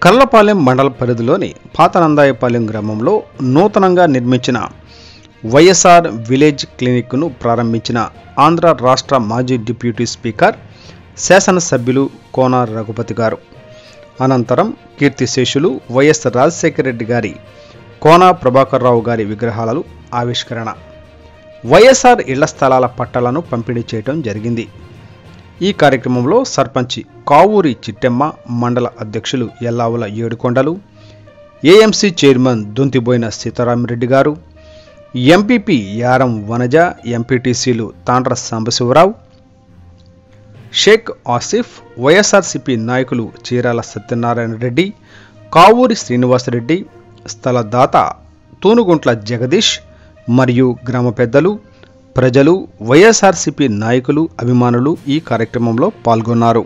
కర్లపాలెం మండల పరిధిలోని పాతనందాయపాలెం గ్రామంలో నూతనంగా నిర్మించిన వైఎస్ఆర్ విలేజ్ క్లినిక్ను ప్రారంభించిన ఆంధ్ర రాష్ట్ర మాజీ డిప్యూటీ స్పీకర్ శాసనసభ్యులు కోన రఘుపతి గారు. అనంతరం కీర్తిశేషులు వైఎస్ రాజశేఖర రెడ్డి గారి, కోన ప్రభాకర్ రావు గారి విగ్రహాలను ఆవిష్కరణ, వైఎస్ఆర్ ఇళ్ల స్థలాల పట్టాలను పంపిణీ చేయడం జరిగింది. ఈ కార్యక్రమంలో సర్పంచి కావూరి చిట్టెమ్మ, మండల అధ్యక్షులు ఎల్లావుల ఏడుకొండలు, ఏఎంసీ చైర్మన్ దొంతిబోయిన సీతారామరెడ్డి గారు, ఎంపీపీ యారం వనజ, ఎంపీటీసీలు తాండ్ర సాంబశివరావు, షేక్ ఆసిఫ్, వైఎస్ఆర్సీపీ నాయకులు చీరాల సత్యనారాయణ రెడ్డి, కావూరి శ్రీనివాసరెడ్డి, స్థలదాత తూనుగుంట్ల జగదీష్ మరియు గ్రామ పెద్దలు, ప్రజలు, వైఎస్ఆర్సీపీ నాయకులు, అభిమానులు ఈ కార్యక్రమంలో పాల్గొన్నారు.